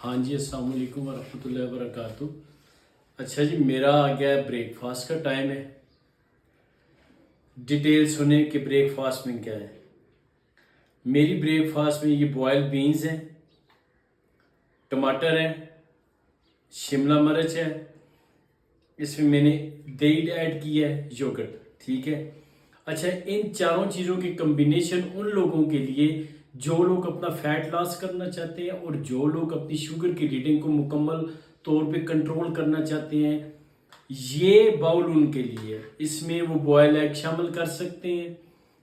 हाँ जी, अस्सलाम वालेकुम वरहमतुल्लाहि वबरकातुहू। अच्छा जी, मेरा आ गया है ब्रेकफास्ट का टाइम है। डिटेल सुने कि ब्रेकफास्ट में क्या है। मेरी ब्रेकफास्ट में ये बॉयल बीन्स हैं, टमाटर हैं, शिमला मिर्च है, इसमें मैंने दही ऐड की है, योगर्ट, ठीक है। अच्छा, इन चारों चीज़ों की कम्बिनेशन उन लोगों के लिए जो लोग अपना फैट लॉस करना चाहते हैं और जो लोग अपनी शुगर की रीडिंग को मुकम्मल तौर पे कंट्रोल करना चाहते हैं, ये बाउल उनके लिए है। इसमें वो बॉयल एग शामिल कर सकते हैं,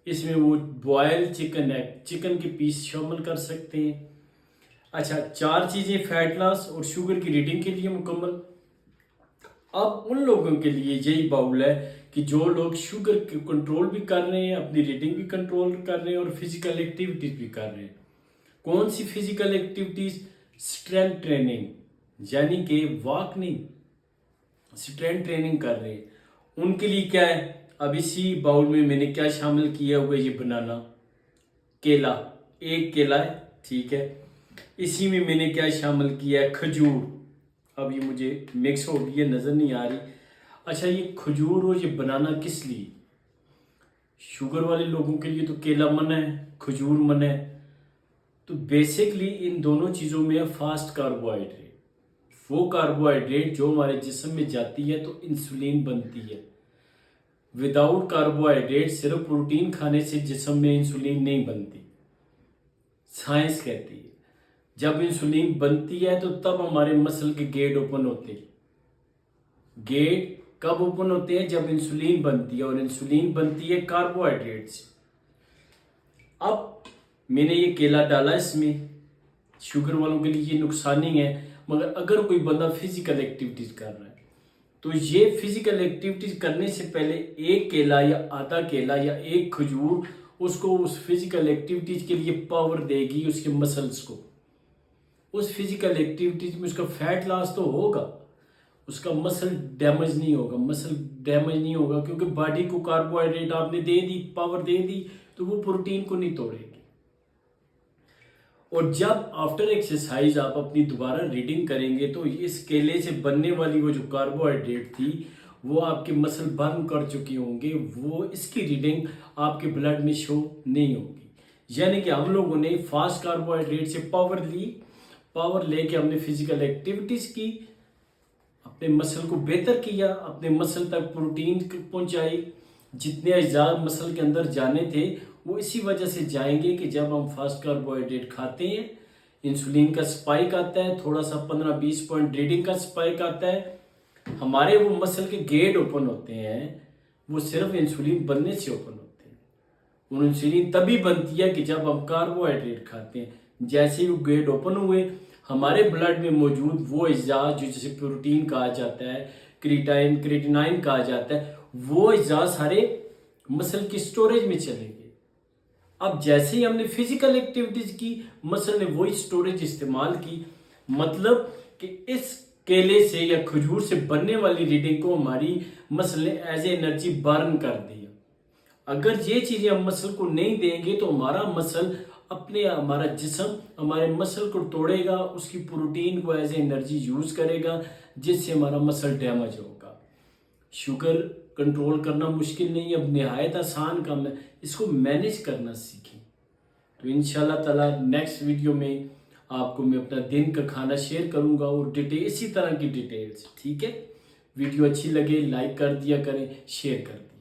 इसमें वो बॉयल चिकन के पीस शामिल कर सकते हैं। अच्छा, चार चीज़ें फैट लॉस और शुगर की रीडिंग के लिए मुकम्मल। अब उन लोगों के लिए यही बाउल है कि जो लोग शुगर कंट्रोल भी कर रहे हैं, अपनी रीडिंग भी कंट्रोल कर रहे हैं और फिजिकल एक्टिविटीज भी कर रहे हैं। कौन सी फिजिकल एक्टिविटीज? स्ट्रेंथ ट्रेनिंग, यानी कि वॉक नहीं, स्ट्रेंथ ट्रेनिंग कर रहे हैं। उनके लिए क्या है, अब इसी बाउल में मैंने क्या शामिल किया हुआ है, ये बनाना, केला, एक केला है, ठीक है। इसी में मैंने क्या शामिल किया है, खजूर। अब ये मुझे मिक्स हो गई है, नज़र नहीं आ रही। अच्छा, ये खजूर और ये बनाना किस लिए? शुगर वाले लोगों के लिए तो केला मना है, खजूर मना है। तो बेसिकली इन दोनों चीज़ों में फास्ट कार्बोहाइड्रेट, वो कार्बोहाइड्रेट जो हमारे जिस्म में जाती है तो इंसुलिन बनती है। विदाउट कार्बोहाइड्रेट सिर्फ प्रोटीन खाने से जिस्म में इंसुलिन नहीं बनती। साइंस कहती है जब इंसुलिन बनती है तो तब हमारे मसल के गेट ओपन होते हैं। गेट कब ओपन होते हैं? जब इंसुलिन बनती है, और इंसुलिन बनती है कार्बोहाइड्रेट से। अब मैंने ये केला डाला इसमें, शुगर वालों के लिए ये नुकसानी है, मगर अगर कोई बंदा फिजिकल एक्टिविटीज कर रहा है तो ये फिजिकल एक्टिविटीज करने से पहले एक केला या आधा केला या एक खजूर उसको उस फिजिकल एक्टिविटीज के लिए पावर देगी, उसके मसल्स को। उस फिजिकल एक्टिविटीज में उसका फैट लॉस तो होगा, उसका मसल डैमेज नहीं होगा। मसल डैमेज नहीं होगा क्योंकि बॉडी को कार्बोहाइड्रेट आपने दे दी, पावर दे दी, तो वो प्रोटीन को नहीं तोड़ेगी। और जब आफ्टर एक्सरसाइज आप अपनी दोबारा रीडिंग करेंगे तो इस केले से बनने वाली वो जो कार्बोहाइड्रेट थी वो आपके मसल बर्न कर चुके होंगे, वो इसकी रीडिंग आपके ब्लड में शो नहीं होगी। यानी कि हम लोगों ने फास्ट कार्बोहाइड्रेट से पावर ली, पावर लेके हमने फिजिकल एक्टिविटीज की, अपने मसल को बेहतर किया, अपने मसल तक प्रोटीन पहुंचाई। जितने अज्जा मसल के अंदर जाने थे वो इसी वजह से जाएंगे कि जब हम फास्ट कार्बोहाइड्रेट खाते हैं इंसुलिन का स्पाइक आता है, थोड़ा सा 15-20 पॉइंट रीडिंग का स्पाइक आता है, हमारे वो मसल के गेट ओपन होते हैं। वो सिर्फ इंसुलिन बनने से ओपन होते हैं। वो इंसुलिन तभी बनती है कि जब हम कार्बोहाइड्रेट खाते हैं। जैसे ही वो गेट ओपन हुए, हमारे ब्लड में मौजूद वो अज्जा जो जिसे प्रोटीन कहा जाता है, क्रिएटिनाइन कहा जाता है, वो अज्जा सारे मसल की स्टोरेज में चले गए। अब जैसे ही हमने फिजिकल एक्टिविटीज की, मसल ने वही स्टोरेज इस्तेमाल की। मतलब कि इस केले से या खजूर से बनने वाली रीडिंग को हमारी मसल ने एज ए एनर्जी बर्न कर दिया। अगर ये चीजें हम मसल को नहीं देंगे तो हमारा जिस्म हमारे मसल को तोड़ेगा, उसकी प्रोटीन को एज ए एनर्जी यूज करेगा, जिससे हमारा मसल डैमेज होगा। शुगर कंट्रोल करना मुश्किल नहीं है, अब निहायत आसान काम है, इसको मैनेज करना सीखें। तो इंशाल्लाह ताला नेक्स्ट वीडियो में आपको मैं अपना दिन का खाना शेयर करूंगा और इसी तरह की डिटेल्स, ठीक है। वीडियो अच्छी लगे लाइक कर दिया करें, शेयर कर दें।